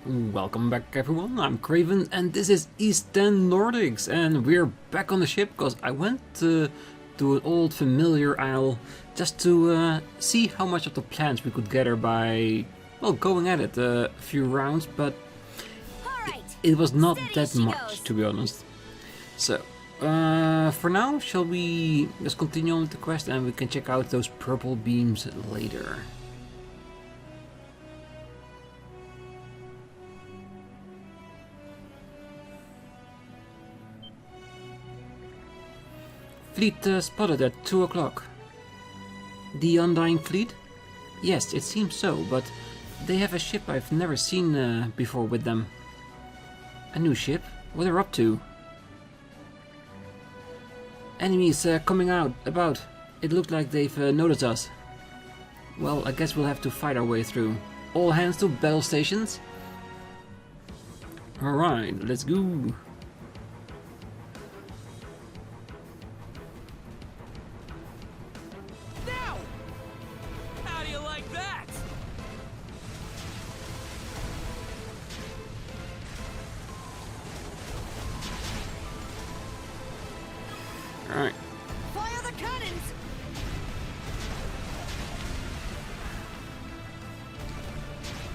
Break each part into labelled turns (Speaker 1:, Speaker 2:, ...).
Speaker 1: Welcome back everyone, I'm Craven and this is X Nordics and we're back on the ship because I went to an old familiar isle just to see how much of the plants we could gather by, well, going at it a few rounds, but it was not that much, to be honest. So, for now, shall we just continue on with the quest and we can check out those purple beams later. Fleet spotted at 2 o'clock. The Undying Fleet? Yes, it seems so, but they have a ship I've never seen before with them. A new ship? What they're up to? Enemies coming about. It looked like they've noticed us. Well, I guess we'll have to fight our way through. All hands to battle stations? Alright, let's go. Alright.
Speaker 2: Fire the cannons!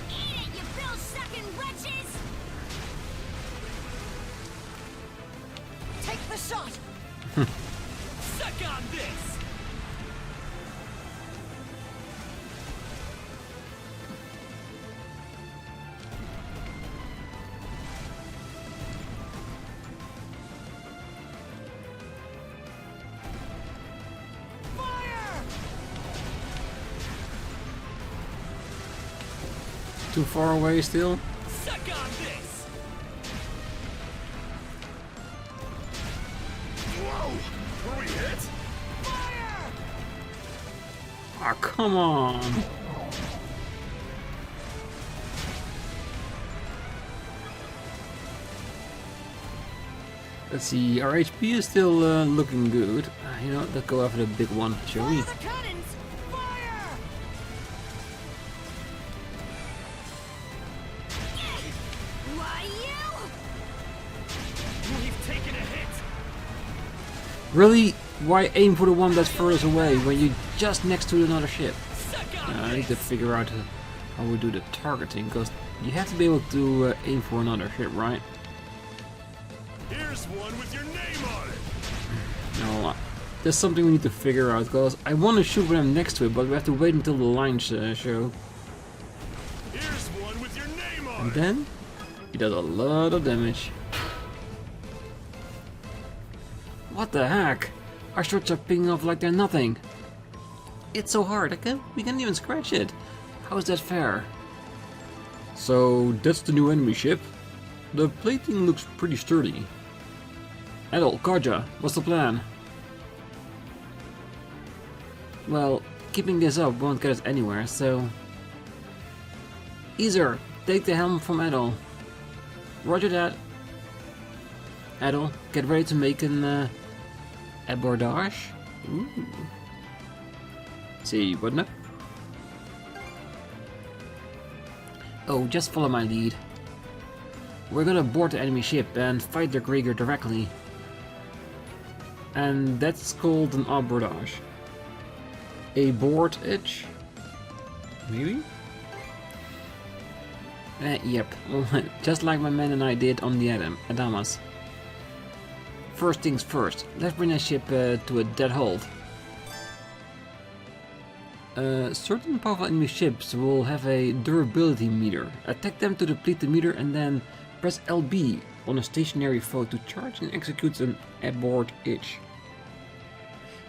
Speaker 2: Eat it, you bill-sucking wretches! Take the shot! Suck on this!
Speaker 1: Too far away still?
Speaker 2: Suck on this!
Speaker 3: Whoa! Were we hit?
Speaker 2: Fire!
Speaker 1: Ah, come on! Let's see, our HP is still looking good. You know, let's go after the big one, shall we?
Speaker 2: Fire the cannons! Fire! Why you?
Speaker 3: We've taken a hit!
Speaker 1: Really? Why aim for the one that's furthest away when you're just next to another ship? I need to figure out how we do the targeting, because you have to be able to aim for another ship, right?
Speaker 3: Here's one with your name on it!
Speaker 1: No, there's something we need to figure out, because I want to shoot when I'm next to it, but we have to wait until the lines show.
Speaker 3: Here's one with your name on
Speaker 1: And
Speaker 3: it!
Speaker 1: then, he does a lot of damage. What the heck? Our shots are pinging off like they're nothing. It's so hard, we can't even scratch it. How is that fair? So, that's the new enemy ship. The plating looks pretty sturdy. Adol, Karja, what's the plan? Well, keeping this up won't get us anywhere, so... Easer, take the helm from Adol. Roger that. Adol, get ready to make an abordage. Ooh. See, what now? Oh, just follow my lead. We're gonna board the enemy ship and fight the Griegr directly. And that's called an abordage. A board edge? Maybe? Yep, just like my men and I did on the Adamas. First things first, let's bring the ship to a dead halt. Certain powerful enemy ships will have a durability meter. Attack them to deplete the meter and then press LB on a stationary foe to charge and execute an abort edge.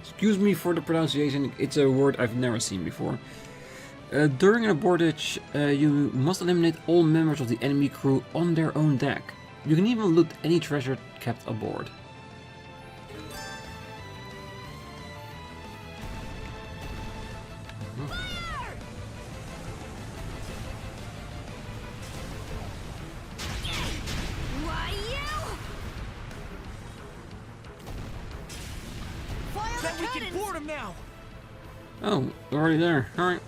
Speaker 1: Excuse me for the pronunciation, it's a word I've never seen before. During an abort edge, you must eliminate all members of the enemy crew on their own deck. You can even loot any treasure kept aboard.
Speaker 2: We can board him now!
Speaker 1: Oh, already there. Alright.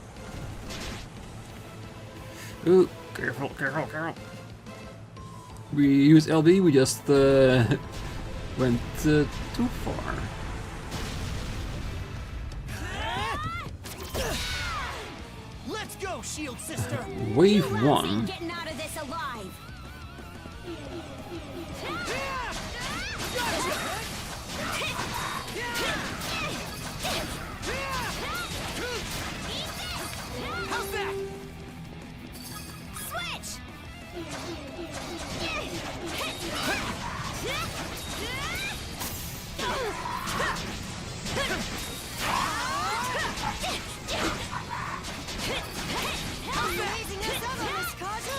Speaker 1: Ooh, careful, careful, careful. we used LB, we just went too far.
Speaker 2: Let's go, shield sister.
Speaker 1: Wave
Speaker 4: You won't
Speaker 1: 1.
Speaker 4: see getting out of this alive.
Speaker 2: How's that?
Speaker 4: Switch. Amazing as ever, Miss Karja.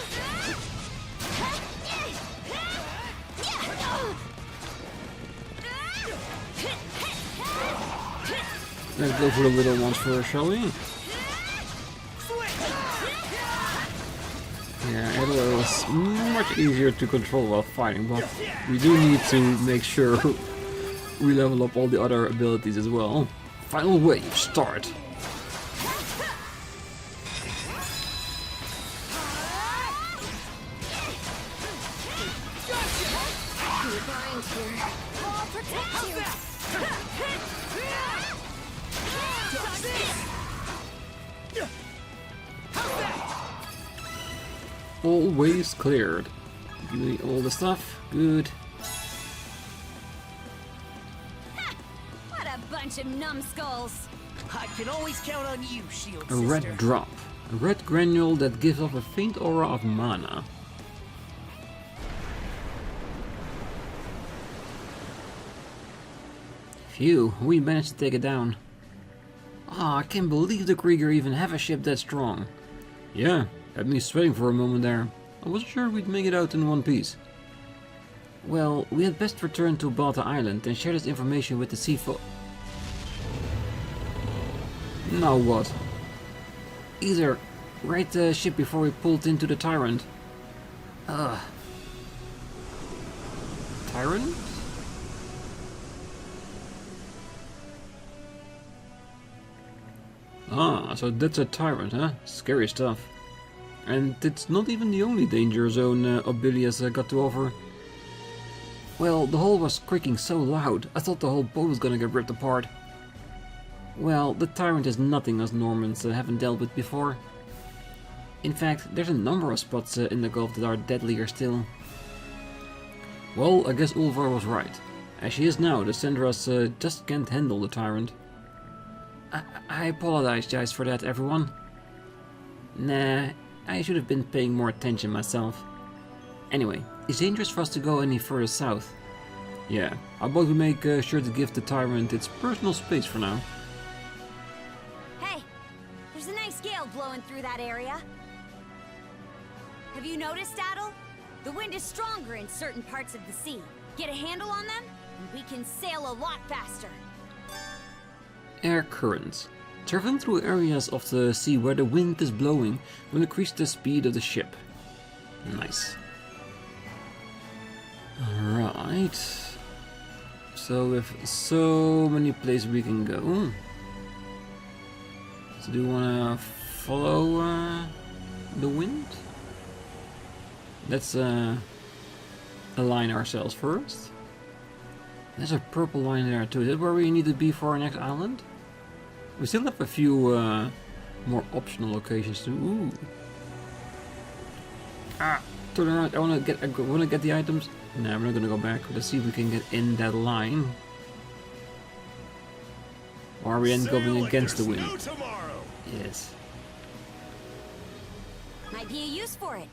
Speaker 1: Let's go for the little ones first, shall we? Yeah, Adol is much easier to control while fighting, but we do need to make sure we level up all the other abilities as well. Final wave, start.
Speaker 4: I'll protect you.
Speaker 1: All waves cleared. Give me all the stuff. Good.
Speaker 4: What a bunch of numbskulls.
Speaker 2: I can always count on you, shield
Speaker 1: A
Speaker 2: sister.
Speaker 1: red drop. A red granule that gives off a faint aura of mana. Phew, we managed to take it down. Ah, I can't believe the Griegr even have a ship that strong. Yeah, had me sweating for a moment there. I wasn't sure we'd make it out in one piece. Well, we had best return to Balta Island and share this information with the sea folk. Now what? Either right the ship before we pulled into the Tyrant. Ugh. Tyrant? Ah, so that's a Tyrant, huh? Scary stuff. And it's not even the only danger zone Obelia's got to offer. Well, the hull was creaking so loud, I thought the whole boat was gonna get ripped apart. Well, the Tyrant is nothing us Normans haven't dealt with before. In fact, there's a number of spots in the Gulf that are deadlier still. Well, I guess Ulvar was right. As she is now, the Sendras just can't handle the Tyrant. I apologize for that, everyone. Nah, I should have been paying more attention myself. Anyway, it's dangerous for us to go any further south. Yeah, how about we make sure to give the Tyrant its personal space for now.
Speaker 4: Hey, there's a nice gale blowing through that area. Have you noticed, Adol? The wind is stronger in certain parts of the sea. Get a handle on them, and we can sail a lot faster.
Speaker 1: Air currents. Traveling through areas of the sea where the wind is blowing will increase the speed of the ship. Nice. Alright. So with so many places we can go. So do you wanna follow the wind? Let's align ourselves first. There's a purple line there too. Is that where we need to be for our next island? We still have a few more optional locations too. Ooh. Ah, turn around. I wanna get the items. Nah, we're not gonna go back. Let's see if we can get in that line. Or are we then going
Speaker 3: Sail like
Speaker 1: against the
Speaker 3: there's
Speaker 1: wind?
Speaker 3: no tomorrow.
Speaker 1: Yes.
Speaker 4: Might be a use for it.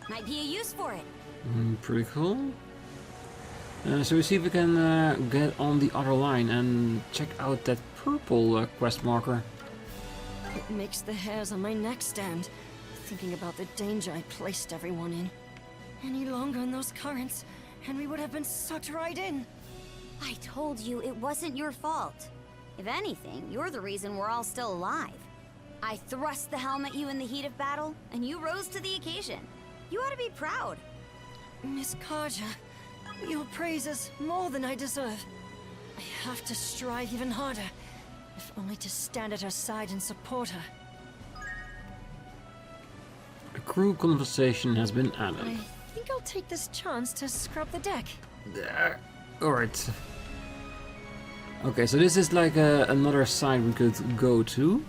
Speaker 4: Might be a use for it.
Speaker 1: Pretty cool. So we see if we can get on the other line and check out that purple quest marker.
Speaker 5: It makes the hairs on my neck stand, thinking about the danger I placed everyone in. Any longer in those currents, and we would have been sucked right in.
Speaker 4: I told you it wasn't your fault. If anything, you're the reason we're all still alive. I thrust the helm at you in the heat of battle, and you rose to the occasion. You ought to be proud.
Speaker 5: Miss Karja, your praise is more than I deserve. I have to strive even harder. if only to stand at her side and support her.
Speaker 1: A crew conversation has been added.
Speaker 5: I think I'll take this chance to scrub the deck.
Speaker 1: Alright. Okay, so this is like another side we could go to.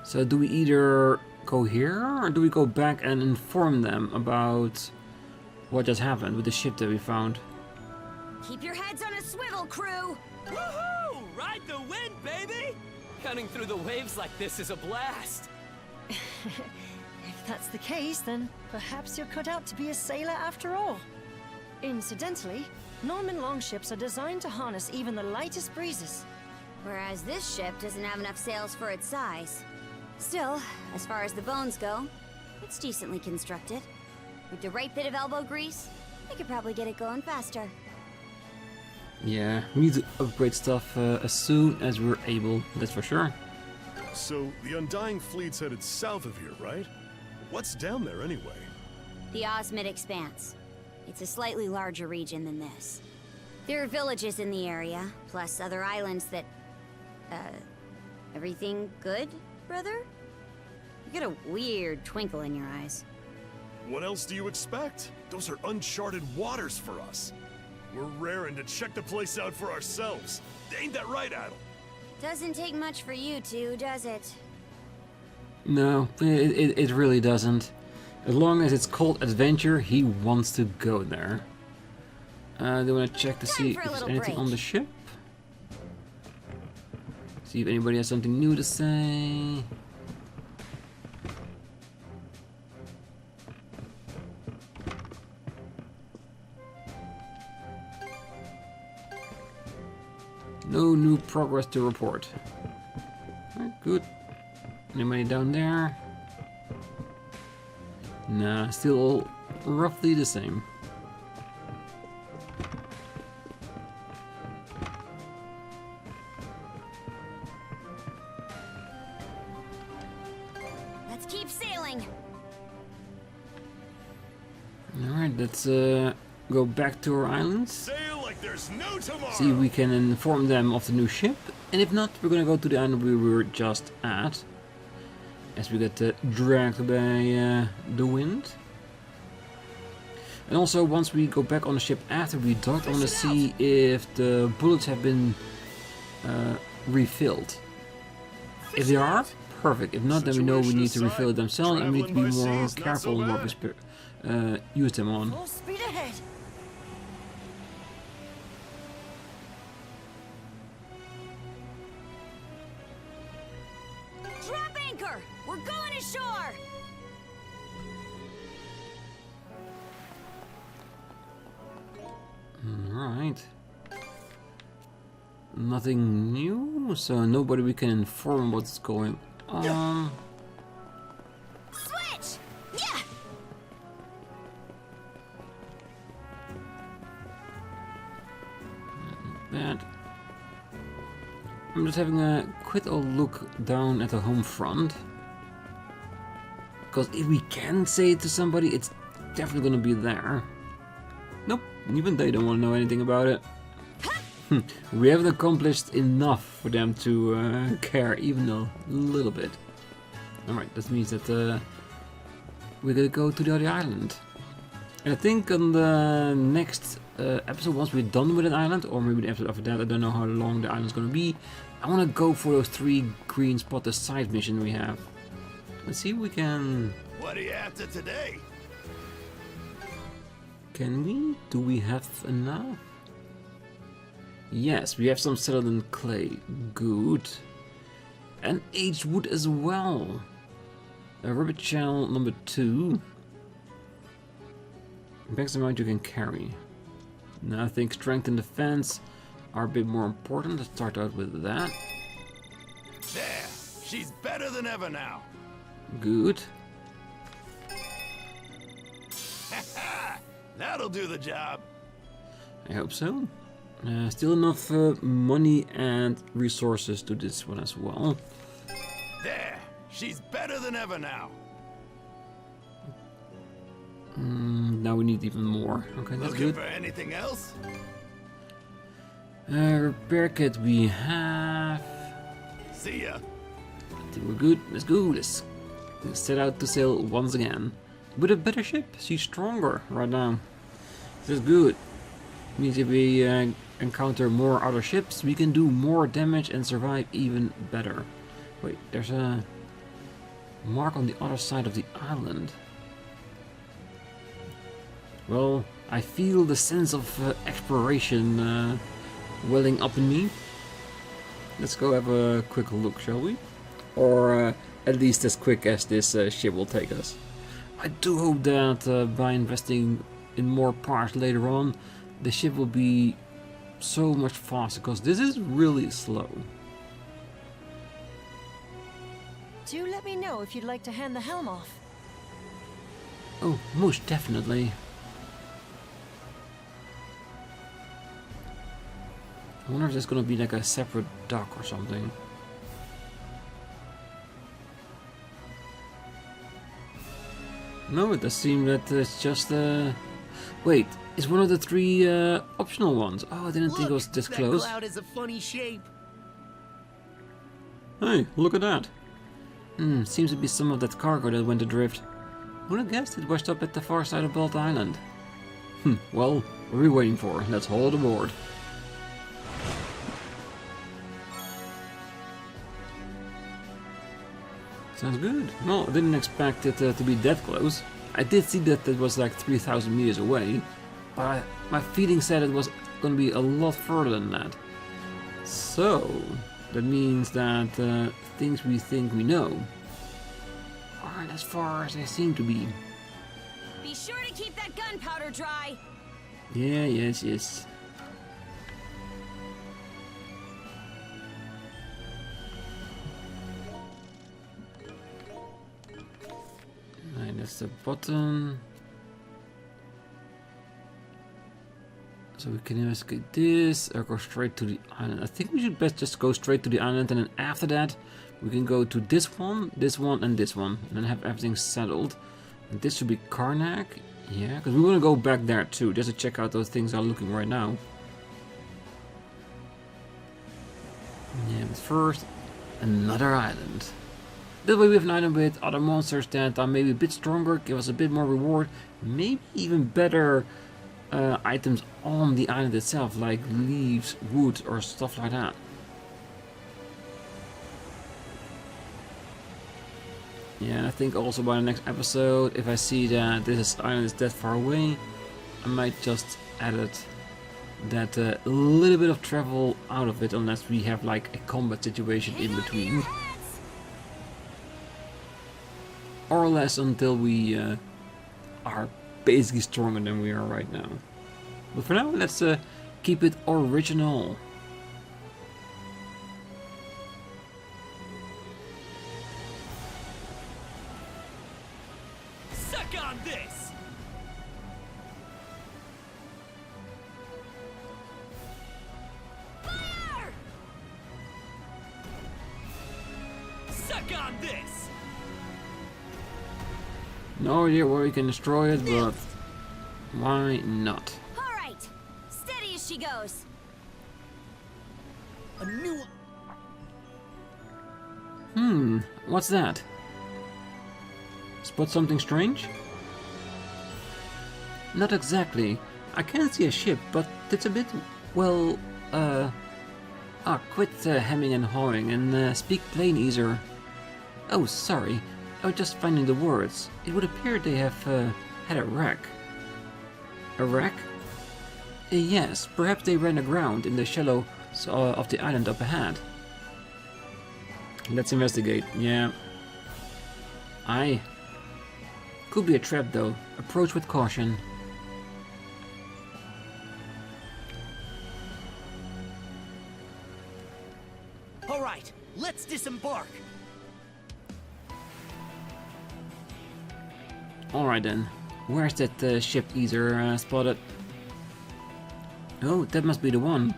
Speaker 1: So do we either go here, or do we go back and inform them about what just happened with the ship that we found?
Speaker 4: Keep your heads on a swivel, crew!
Speaker 2: Woohoo! Ride the wind, baby! Cutting through the waves like this is a blast.
Speaker 5: If that's the case, then perhaps you're cut out to be a sailor after all. Incidentally, Norman longships are designed to harness even the lightest breezes.
Speaker 4: Whereas this ship doesn't have enough sails for its size. Still, as far as the bones go, it's decently constructed. With the right bit of elbow grease, we could probably get it going faster.
Speaker 1: Yeah, we need to upgrade stuff as soon as we're able, that's for sure.
Speaker 3: So, the Undying Fleet's headed south of here, right? What's down there anyway?
Speaker 4: The Osmid Expanse. It's a slightly larger region than this. There are villages in the area, plus other islands that... everything good, brother? You get a weird twinkle in your eyes.
Speaker 3: What else do you expect? Those are uncharted waters for us. We're raring to check the place out for ourselves. Ain't that right, Adol?
Speaker 4: Doesn't take much for you two, does it?
Speaker 1: No, it really doesn't. As long as it's called adventure, he wants to go there. They want to check to see if there's anything on the ship. See if anybody has something new to say. No new progress to report. Alright, good. Anybody down there? Nah, still all roughly the same.
Speaker 4: Let's keep sailing.
Speaker 1: Alright, let's go back to our islands.
Speaker 3: Sail like there's no tomorrow!
Speaker 1: See if we can inform them of the new ship. And if not, we're gonna go to the island we were just at. As we get dragged by the wind. And also, once we go back on the ship after we docked, I want to see if the bullets have been refilled. If they are, perfect. If not, then we know we need to refill it themselves and we need to be more careful on what we use them on.
Speaker 5: Full speed ahead.
Speaker 4: Drop anchor! We're going ashore!
Speaker 1: Alright. Nothing new, so nobody we can inform what's going on.
Speaker 4: Switch! Yeah!
Speaker 1: Bad. I'm just having a quick old look down at the home front. Because if we can say it to somebody, it's definitely gonna be there. Nope, even they don't want to know anything about it. We haven't accomplished enough for them to care, even a little bit. Alright, that means that we're gonna go to the other island. And I think on the next episode, once we're done with an island, or maybe the episode after that, I don't know how long the island's gonna be, I want to go for those 3 green spot, the side mission we have. Let's see if we can...
Speaker 3: What are you after today?
Speaker 1: Can we? Do we have enough? Yes, we have some settled in clay. Good. And aged wood as well. A ribbit shell number 2. Max amount you can carry. Now I think strength and defense are a bit more important. Let's start out with that.
Speaker 3: There! She's better than ever now!
Speaker 1: Good.
Speaker 3: That'll do the job!
Speaker 1: I hope so. Still enough money and resources to this one as well.
Speaker 3: There! She's better than ever now!
Speaker 1: Now we need even more. Okay, that's
Speaker 3: Looking
Speaker 1: good.
Speaker 3: for anything else?
Speaker 1: Repair kit we have.
Speaker 3: See ya.
Speaker 1: I think we're good. Let's go. Let's set out to sail once again. With a better ship. She's stronger right now. This is good. Means if we encounter more other ships, we can do more damage and survive even better. Wait, there's a mark on the other side of the island. Well, I feel the sense of exploration welling up in me. Let's go have a quick look, shall we? Or at least as quick as this ship will take us. I do hope that by investing in more parts later on, the ship will be so much faster, because this is really slow.
Speaker 5: Do let me know if you'd like to hand the helm off.
Speaker 1: Oh, most definitely. I wonder if there's gonna be like a separate dock or something. No, it does seem that it's just wait, it's one of the 3 optional ones. Oh, I didn't think it was this close.
Speaker 6: That cloud is a funny shape.
Speaker 1: Hey, look at that. Seems to be some of that cargo that went adrift. Would have guessed it washed up at the far side of Balta Island. Well, what are we waiting for? Let's haul it aboard. Sounds good. Well, I didn't expect it to be that close. I did see that it was like 3,000 meters away, but my feeling said it was going to be a lot further than that. So, that means that things we think we know aren't as far as they seem to be.
Speaker 4: Be sure to keep that gunpowder dry.
Speaker 1: Yeah, yes. Right, that's the button. So we can investigate this or go straight to the island. I think we should best just go straight to the island, and then after that we can go to this one, and this one, and then have everything settled. And this should be Karnak. Yeah, because we want to go back there too, just to check out those things are looking right now. Yeah, but first, another island. That way we have an island with other monsters that are maybe a bit stronger, give us a bit more reward, maybe even better items on the island itself, like leaves, wood, or stuff like that. Yeah, and I think also by the next episode, if I see that this island is that far away, I might just edit that little bit of travel out of it, unless we have like a combat situation in between. Or less until we are basically stronger than we are right now. But for now, let's keep it original.
Speaker 2: Suck on this! Fire! Suck on this!
Speaker 1: No idea where we can destroy it, but why not?
Speaker 4: All right, steady as she goes.
Speaker 6: A new...
Speaker 1: What's that? Spot something strange? Not exactly. I can see a ship, but it's a bit, well, quit hemming and hawing and speak plain, Easer. Oh, sorry. I was just finding the words. It would appear they have had a wreck. A wreck? Yes, perhaps they ran aground in the shallows of the island up ahead. Let's investigate. Yeah. Aye. Could be a trap though. Approach with caution.
Speaker 6: All right, let's disembark.
Speaker 1: Alright then. Where's that ship Easer spotted? Oh, that must be the one.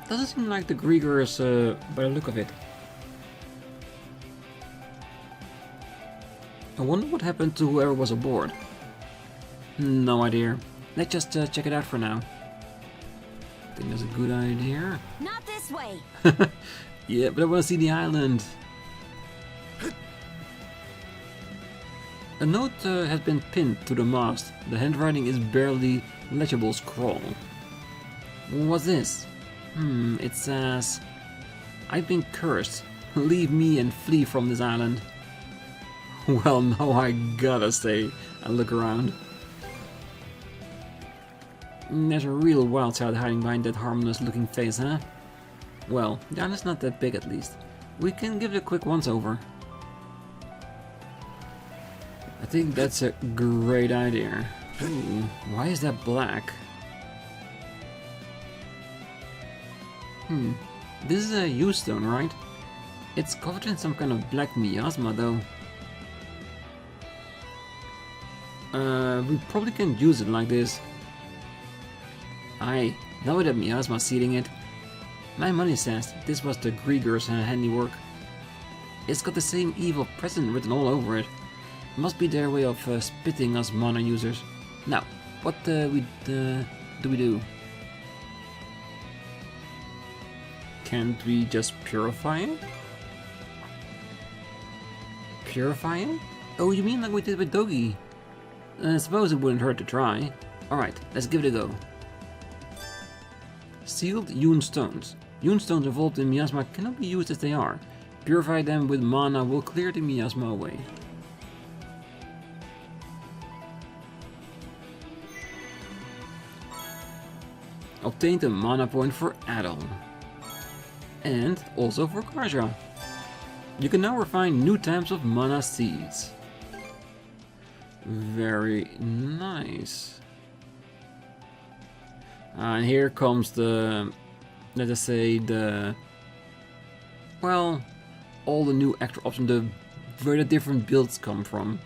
Speaker 1: Doesn't seem like the Griegrs by the look of it. I wonder what happened to whoever was aboard. No idea. Let's just check it out for now. think that's a good idea.
Speaker 4: Not this way.
Speaker 1: Yeah, but I want to see the island. A note has been pinned to the mast. The handwriting is barely legible scrawl. What's this? It says, I've been cursed. Leave me and flee from this island. Well, now I gotta stay and look around. There's a real wild child hiding behind that harmless looking face, huh? Well, the island's not that big at least. We can give it a quick once over. I think that's a great idea. Ooh, why is that black? This is a U-stone, right? It's covered in some kind of black miasma, though. We probably can't use it like this. Aye, now that miasma sealing it. My money says this was the Griegr's handiwork. It's got the same evil present written all over it. Must be their way of spitting us mana users. Now, what do we do? Can't we just purify it? Purify it? Oh, you mean like we did with Dogi? I suppose it wouldn't hurt to try. Alright, let's give it a go. Sealed Yun stones. Yun stones involved in miasma cannot be used as they are. Purify them with mana will clear the miasma away. Obtained a mana point for Adol. And also for Karja. You can now refine new types of mana seeds. Very nice. And here comes the, let us say, well, all the new extra options, where the different builds come from.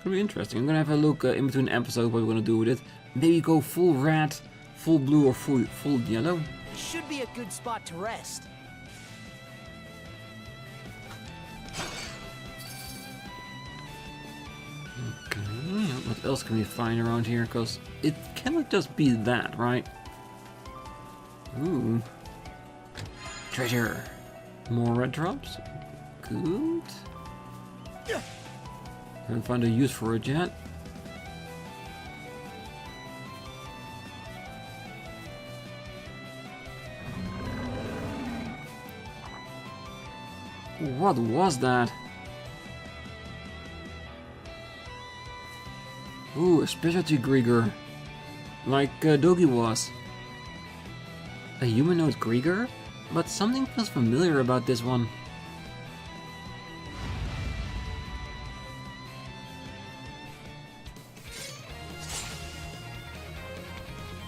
Speaker 1: Pretty interesting. I'm gonna have a look in between episodes what we're gonna do with it. Maybe go full red, full blue, or full yellow.
Speaker 6: Should be a good spot to rest.
Speaker 1: Okay, what else can we find around here? Because it cannot just be that, right? Ooh. Treasure. More red drops. Good. Can't find a use for it yet. What was that? Ooh, a specialty Griegr. Like Dogi was. A humanoid Griegr? But something feels familiar about this one.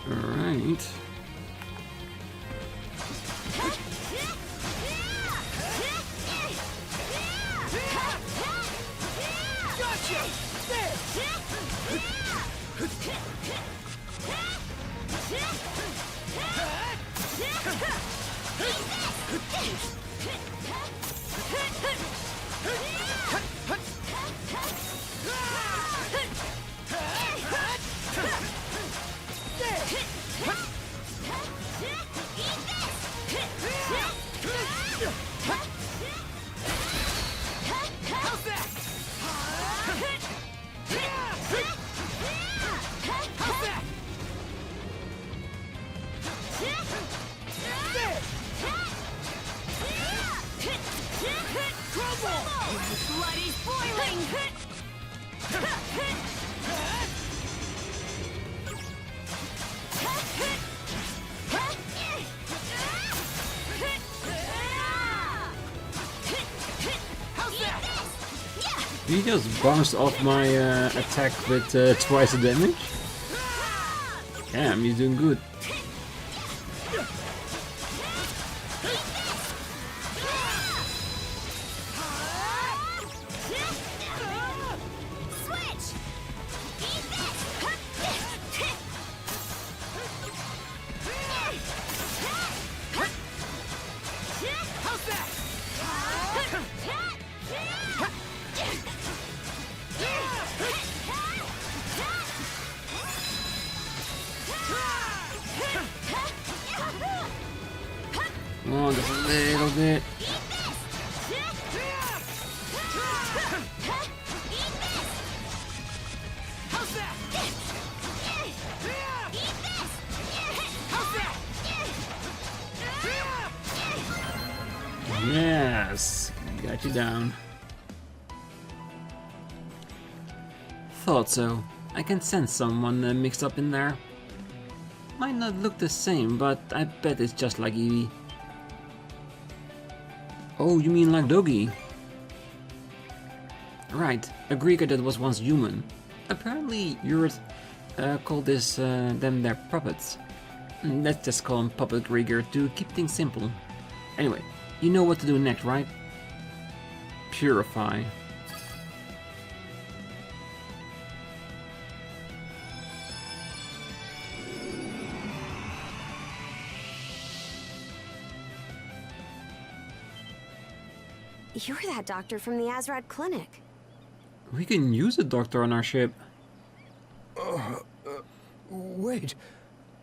Speaker 1: Alright.
Speaker 4: Blood is boiling!
Speaker 1: He just bounced off my attack with twice the damage. Damn, he's doing good. Just a little bit. Yes, got you down. Thought so. I can sense someone mixed up in there. Might not look the same, but I bet it's just like Evie. Oh, you mean like Doggy? Right, a Griegr that was once human. Apparently, you're called this them their puppets. Let's just call him Puppet Griegr to keep things simple. Anyway, you know what to do next, right? Purify.
Speaker 4: You're that doctor from the Azrad clinic.
Speaker 1: We can use a doctor on our ship.
Speaker 7: Wait,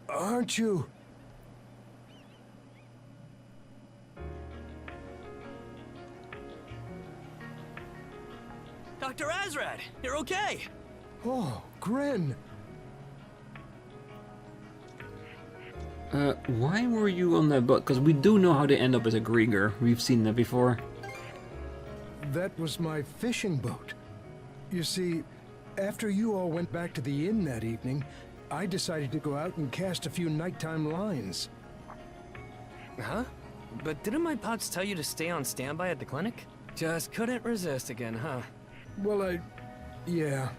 Speaker 7: aren't you?
Speaker 6: Dr. Azrad, you're okay.
Speaker 7: Oh, Grin.
Speaker 1: Why were you on that boat? Because we do know how they end up as a Griegr. We've seen that before.
Speaker 7: That was my fishing boat. You see, after you all went back to the inn that evening, I decided to go out and cast a few nighttime lines.
Speaker 6: Huh? But didn't my pops tell you to stay on standby at the clinic? Just couldn't resist again, huh?
Speaker 7: Well, yeah.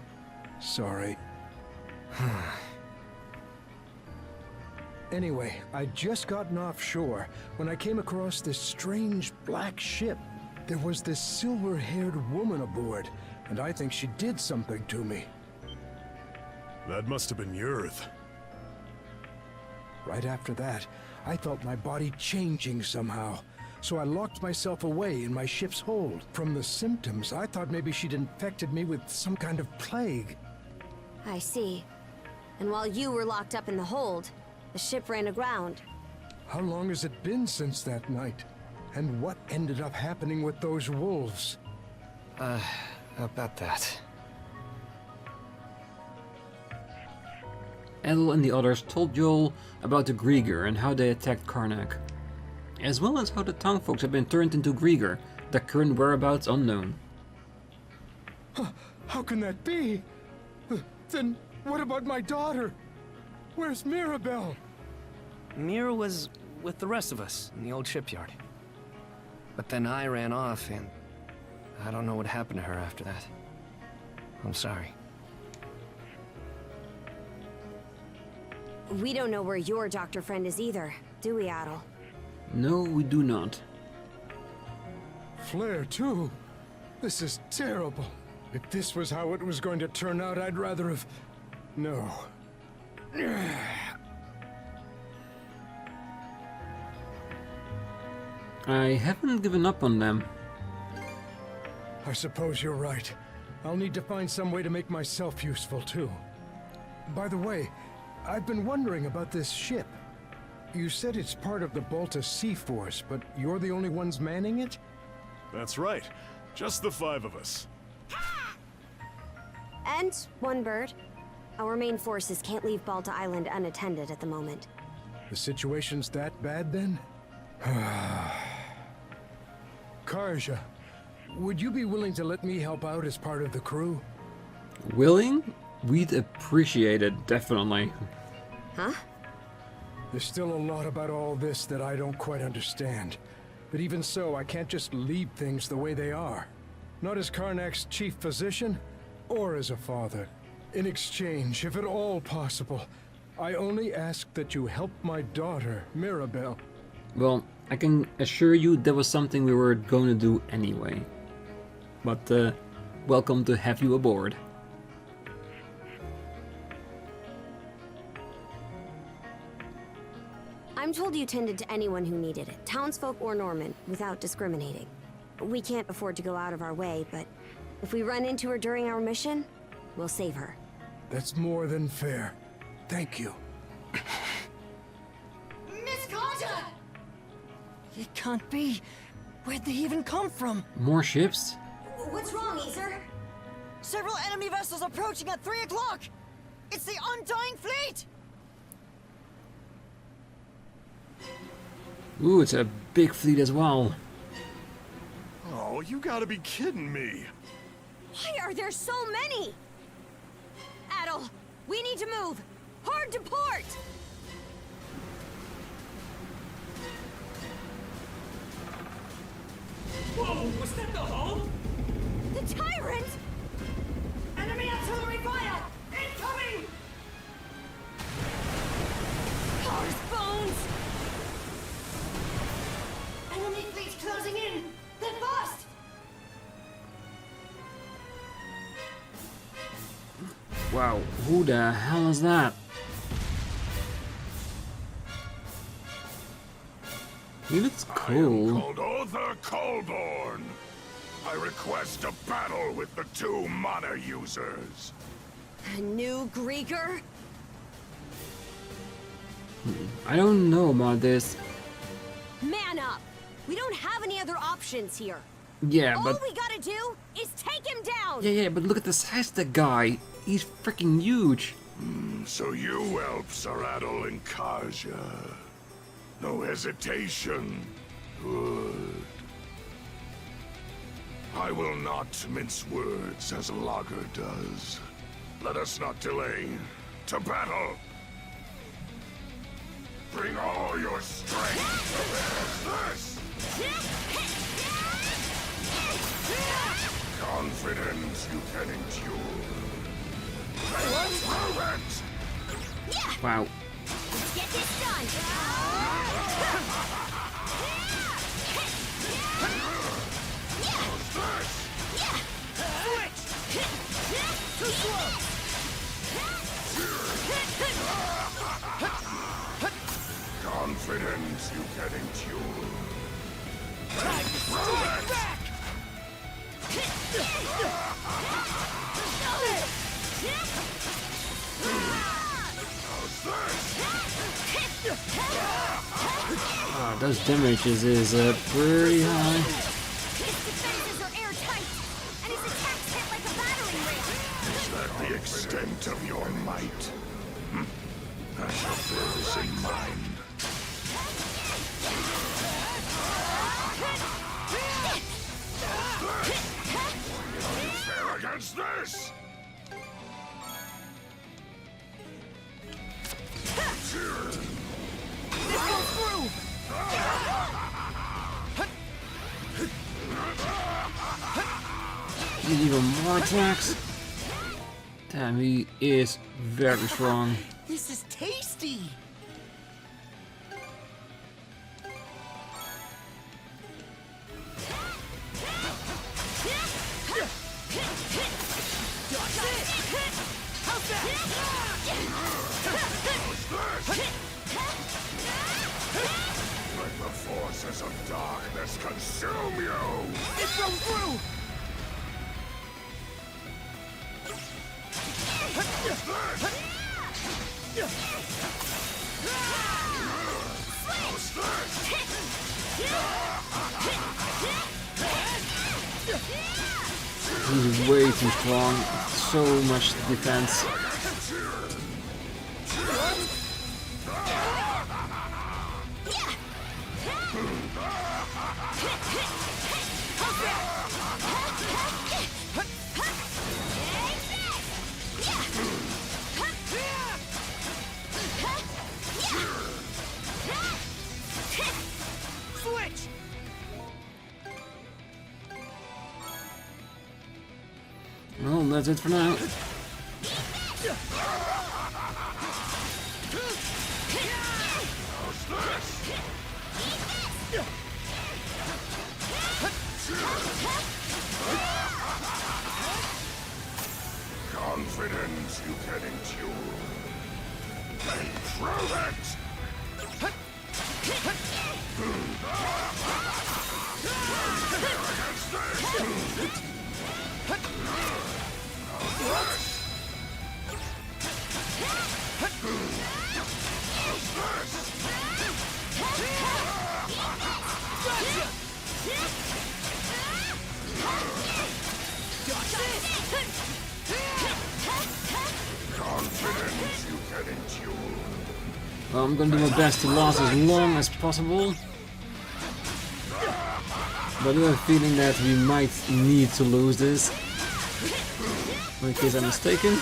Speaker 7: Sorry. Anyway, I'd just gotten offshore when I came across this strange black ship. There was this silver-haired woman aboard, and I think she did something to me.
Speaker 3: That must have been Yurth.
Speaker 7: Right after that, I felt my body changing somehow, so I locked myself away in my ship's hold. From the symptoms, I thought maybe she'd infected me with some kind of plague.
Speaker 4: I see. And while you were locked up in the hold, the ship ran aground.
Speaker 7: How long has it been since that night? And what ended up happening with those wolves?
Speaker 6: About that.
Speaker 1: Adol and the others told Joel about the Griegr and how they attacked Karnak, as well as how the town folks have been turned into Griegr, their current whereabouts unknown.
Speaker 7: How can that be? Then what about my daughter? Where's Mirabelle?
Speaker 6: Mira was with the rest of us in the old shipyard. But then I ran off, and I don't know what happened to her after that. I'm sorry.
Speaker 4: We don't know where your doctor friend is either, do we, Adol?
Speaker 1: No, we do not.
Speaker 7: Flare, too? This is terrible. If this was how it was going to turn out, I'd rather have... No.
Speaker 1: I haven't given up on them.
Speaker 7: I suppose you're right. I'll need to find some way to make myself useful, too. By the way, I've been wondering about this ship. You said it's part of the Balta Sea Force, but you're the only ones manning it?
Speaker 3: That's right. Just the 5 of us.
Speaker 4: And one bird. Our main forces can't leave Balta Island unattended at the moment.
Speaker 7: The situation's that bad, then? Karja, would you be willing to let me help out as part of the crew?
Speaker 1: Willing? We'd appreciate it, definitely.
Speaker 4: Huh?
Speaker 7: There's still a lot about all this that I don't quite understand. But even so, I can't just leave things the way they are. Not as Karnak's chief physician, or as a father. In exchange, if at all possible, I only ask that you help my daughter, Mirabelle.
Speaker 1: Well, I can assure you that was something we were going to do anyway. But, welcome to have you aboard.
Speaker 4: I'm told you tended to anyone who needed it, townsfolk or Norman, without discriminating. We can't afford to go out of our way, but if we run into her during our mission, we'll save her.
Speaker 7: That's more than fair. Thank you.
Speaker 5: Miss Karja! It can't be. Where'd they even come from?
Speaker 1: More ships?
Speaker 4: What's wrong, Aether?
Speaker 5: Several enemy vessels approaching at 3 o'clock! It's the Undying Fleet!
Speaker 1: Ooh, it's a big fleet as well.
Speaker 3: Oh, you gotta be kidding me.
Speaker 4: Why are there so many? Adol, we need to move. Hard to port!
Speaker 2: Whoa, was that the hull?
Speaker 4: The Tyrant?
Speaker 5: Enemy artillery fire! Incoming!
Speaker 4: Cars, bones!
Speaker 5: Enemy fleet closing in! They're fast!
Speaker 1: Wow, who the hell is that? He looks
Speaker 3: I am
Speaker 1: cool.
Speaker 3: called Other Colborn. I request a battle with the 2 mana users.
Speaker 4: A new Griegr?
Speaker 1: I don't know about this.
Speaker 4: Man up! We don't have any other options here.
Speaker 1: Yeah,
Speaker 4: All
Speaker 1: but
Speaker 4: we gotta do is take him down!
Speaker 1: yeah, but look at the size of the guy. He's freaking huge.
Speaker 3: So you whelps are Adol and Karja. No hesitation. Good. I will not mince words as Lager does. Let us not delay. To battle! Bring all your strength to bear this! Confidence you can endure. Let's prove it!
Speaker 1: Wow.
Speaker 4: Let's get this done!
Speaker 5: Too slow!
Speaker 3: Confidence you can endure.
Speaker 5: Time to strike back!
Speaker 1: Those damages is pretty high.
Speaker 4: His defenses are airtight, and his attacks hit like a battering ram.
Speaker 3: Is that the extent of your might? I shall bear this in mind. Fair against this!
Speaker 5: This goes through!
Speaker 1: Even more attacks. Damn, he is very strong.
Speaker 5: This is tasty!
Speaker 3: Let the forces of darkness consume you!
Speaker 5: It's gone through!
Speaker 1: He's way too strong. So much defense.
Speaker 5: Switch!
Speaker 1: Well, that's it for now.
Speaker 3: Confidence you can endure. Then prove it!
Speaker 1: Well, I'm gonna do my best to last as long as possible. But I do have a feeling that we might need to lose this. In case I'm mistaken.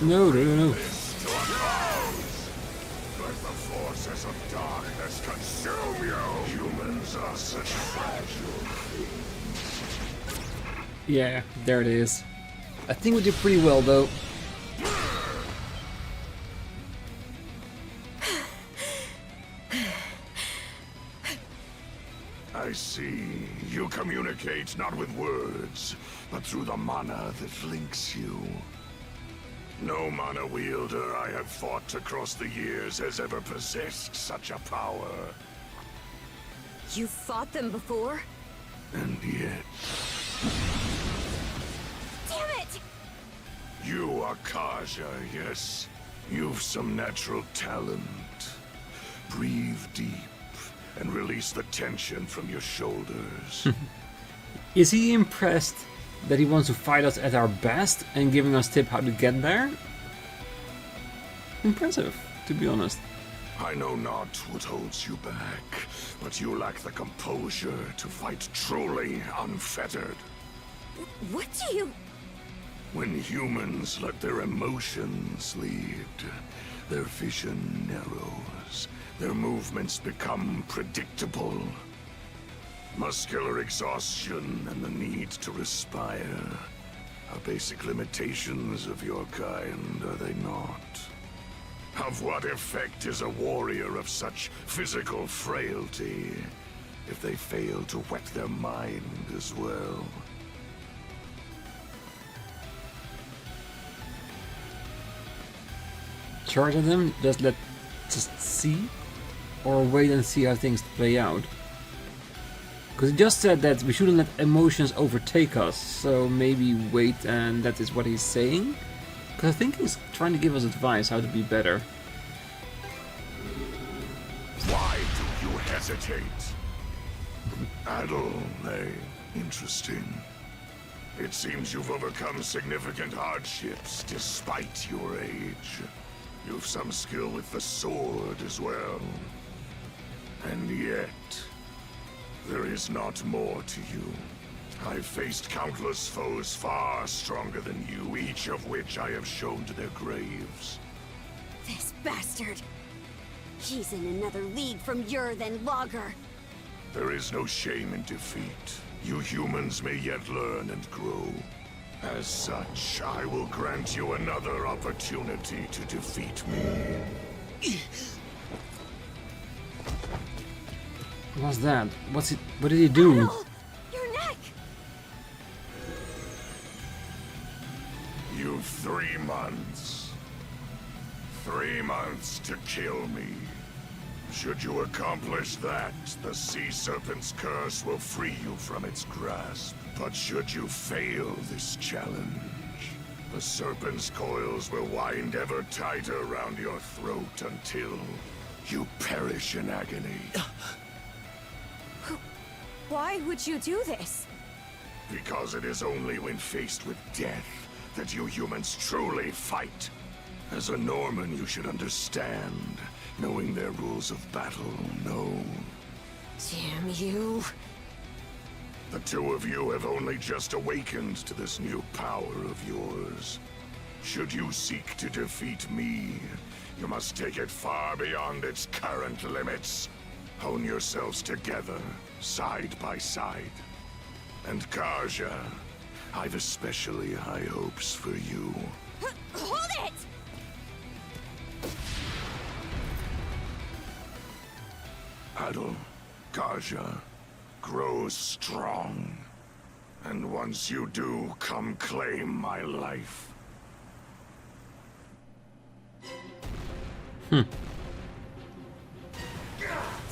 Speaker 1: No.
Speaker 3: Let the forces of darkness consume you. Humans are such fragile.
Speaker 1: Yeah, there it is. I think we did pretty well though.
Speaker 3: I see. You communicate not with words, but through the mana that links you. No mana wielder I have fought across the years has ever possessed such a power.
Speaker 4: You fought them before?
Speaker 3: And yet...
Speaker 4: Damn it!
Speaker 3: You are Karja, yes? You've some natural talent. Breathe deep and release the tension from your shoulders.
Speaker 1: Is he impressed that he wants to fight us at our best and giving us tip how to get there? Impressive, to be honest.
Speaker 3: I know not what holds you back, but you lack the composure to fight truly unfettered.
Speaker 4: What do you...
Speaker 3: When humans let their emotions lead, their vision narrows, their movements become predictable. Muscular exhaustion and the need to respire are basic limitations of your kind, are they not? Of what effect is a warrior of such physical frailty if they fail to whet their mind as well?
Speaker 1: Charge at them, just see, or wait and see how things play out. Because he just said that we shouldn't let emotions overtake us, so maybe wait, and that is what he's saying? Because I think he's trying to give us advice how to be better.
Speaker 3: Why do you hesitate? Adol, interesting. It seems you've overcome significant hardships despite your age. You've some skill with the sword as well. And yet... there is not more to you. I've faced countless foes far stronger than you, each of which I have shown to their graves.
Speaker 4: This bastard! He's in another league from Ur than Lager.
Speaker 3: There is no shame in defeat. You humans may yet learn and grow. As such, I will grant you another opportunity to defeat me.
Speaker 1: What's that? What did he do?
Speaker 4: Adol! Your neck!
Speaker 3: You've 3 months. 3 months to kill me. Should you accomplish that, the Sea Serpent's curse will free you from its grasp. But should you fail this challenge, the Serpent's coils will wind ever tighter around your throat until you perish in agony.
Speaker 4: Why would you do this?
Speaker 3: Because it is only when faced with death that you humans truly fight. As a Norman, you should understand, knowing their rules of battle, no.
Speaker 4: Damn you.
Speaker 3: The 2 of you have only just awakened to this new power of yours. Should you seek to defeat me, you must take it far beyond its current limits. Hone yourselves together, side by side. And Karja, I've especially high hopes for you.
Speaker 4: Hold it!
Speaker 3: Adol, Karja, grow strong. And once you do, come claim my life.
Speaker 2: Damn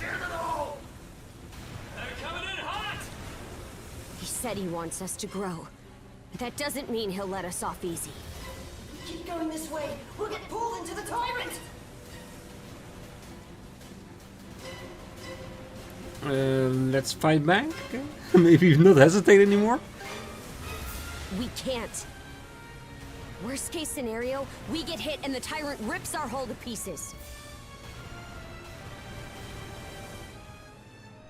Speaker 2: it all! They're coming in hot!
Speaker 5: He said he wants us to grow. But that doesn't mean he'll let us off easy.
Speaker 8: Keep going this way. We'll get pulled into the tyrant.
Speaker 1: Let's fight back? Maybe not hesitate anymore?
Speaker 5: We can't. Worst case scenario, we get hit and the tyrant rips our hull to pieces.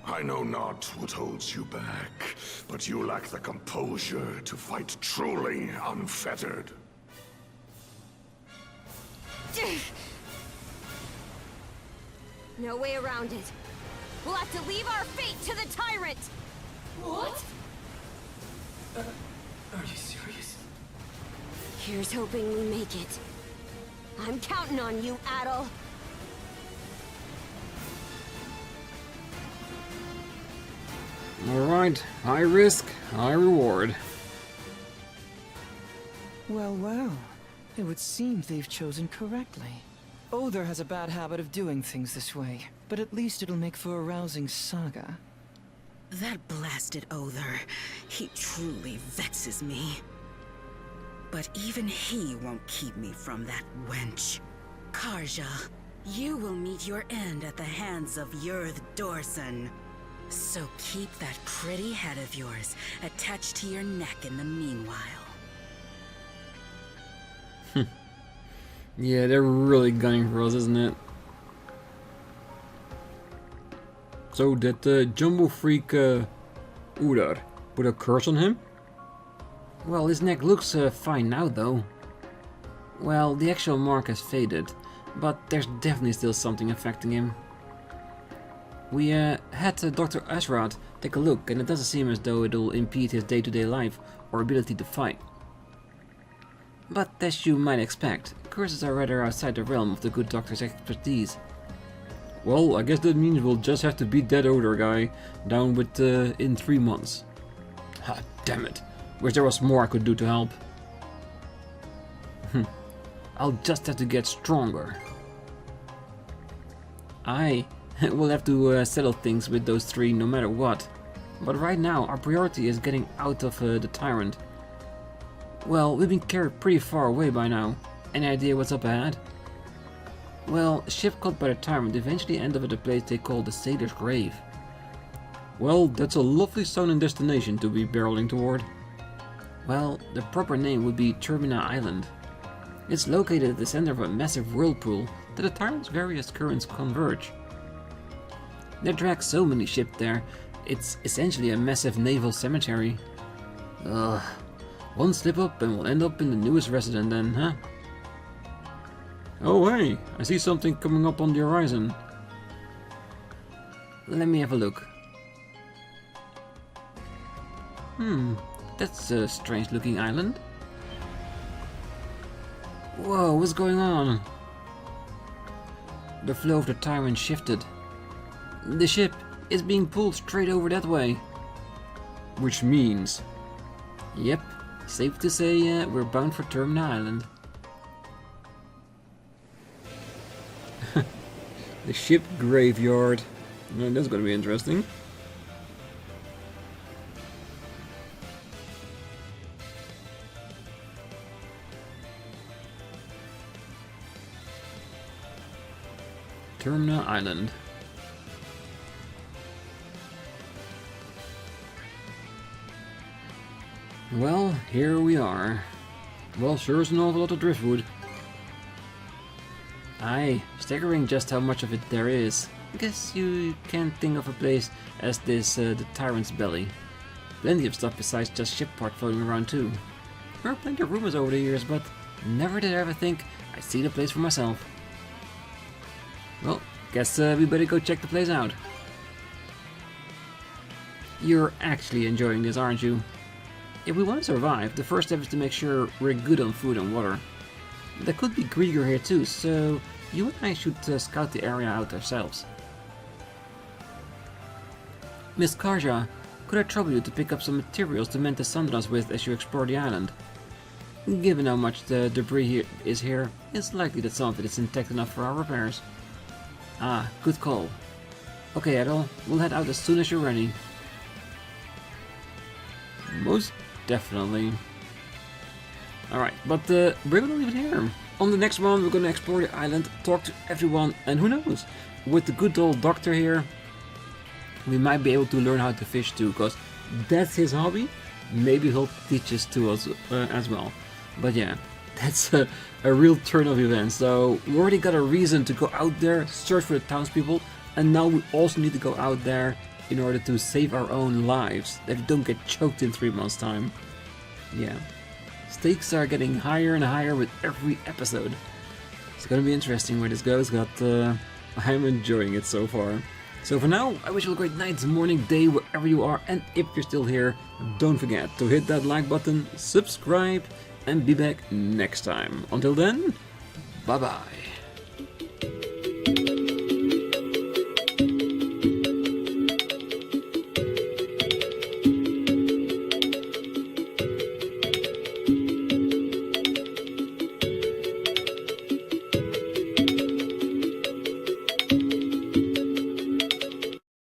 Speaker 3: I know not what holds you back, but you lack the composure to fight truly unfettered.
Speaker 5: No way around it. We'll have to leave our fate to the tyrant!
Speaker 8: What?
Speaker 2: Are you serious?
Speaker 5: Here's hoping we make it. I'm counting on you, Adol.
Speaker 1: Alright, high risk, high reward.
Speaker 9: Well, well. It would seem they've chosen correctly. Other has a bad habit of doing things this way, but at least it'll make for a rousing saga.
Speaker 10: That blasted Other, he truly vexes me. But even he won't keep me from that wench. Karja, you will meet your end at the hands of Yurth Dorson. So keep that pretty head of yours attached to your neck in the meanwhile.
Speaker 1: Yeah, they're really gunning for us, isn't it? So that jumbo freak Udar put a curse on him? Well, his neck looks fine now though. Well, the actual mark has faded, but there's definitely still something affecting him. We had Dr. Ashrad take a look, and it doesn't seem as though it'll impede his day-to-day life or ability to fight. But as you might expect, curses are rather outside the realm of the good doctor's expertise. Well, I guess that means we'll just have to beat that Odor guy down with in 3 months. Ah, damn it. Wish there was more I could do to help. I'll just have to get stronger. We'll have to settle things with those 3 no matter what. But right now, our priority is getting out of the Tyrant. Well, we've been carried pretty far away by now. Any idea what's up ahead? Well, a ship caught by the Tyrant eventually ended up at a place they call the Sailor's Grave. Well, that's a lovely sounding destination to be barreling toward. Well, the proper name would be Termina Island. It's located at the center of a massive whirlpool that the Tyrant's various currents converge. They drag so many ships there, it's essentially a massive naval cemetery. Ugh. One slip up and we'll end up in the newest resident then, huh? Oh hey, I see something coming up on the horizon. Let me have a look. That's a strange looking island. Whoa, what's going on? The flow of the Tyrant shifted. The ship is being pulled straight over that way. Which means... Yep, safe to say we're bound for Termina Island. The ship graveyard. Well, that's gonna be interesting. Termina Island. Well, here we are. Well, sure is an awful lot of driftwood. Aye, staggering just how much of it there is. I guess you can't think of a place as this the Tyrant's Belly. Plenty of stuff besides just ship part floating around too. There are plenty of rumors over the years, but never did I ever think I'd see the place for myself. Well, guess we better go check the place out. You're actually enjoying this, aren't you? if we want to survive, the first step is to make sure we're good on food and water. There could be Griegr here too, so you and I should scout the area out ourselves. Miss Karja, could I trouble you to pick up some materials to mend the Sandras with as you explore the island? Given how much the debris is here, it's likely that some of it is intact enough for our repairs. Ah, good call. Okay, Adol, we'll head out as soon as you're ready. Most definitely. Alright, but we're gonna leave it here. On the next one, we're gonna explore the island, talk to everyone, and who knows, with the good old doctor here, we might be able to learn how to fish too, because that's his hobby. Maybe he'll teach us to us as well. But yeah, that's a real turn of events. So we already got a reason to go out there, search for the townspeople, and now we also need to go out there in order to save our own lives, that we don't get choked in 3 months' time. Yeah, stakes are getting higher and higher with every episode. It's gonna be interesting where this goes, but I'm enjoying it so far. So for now, I wish you a great night, morning, day, wherever you are, and if you're still here, don't forget to hit that like button, subscribe, and be back next time. Until then, bye bye.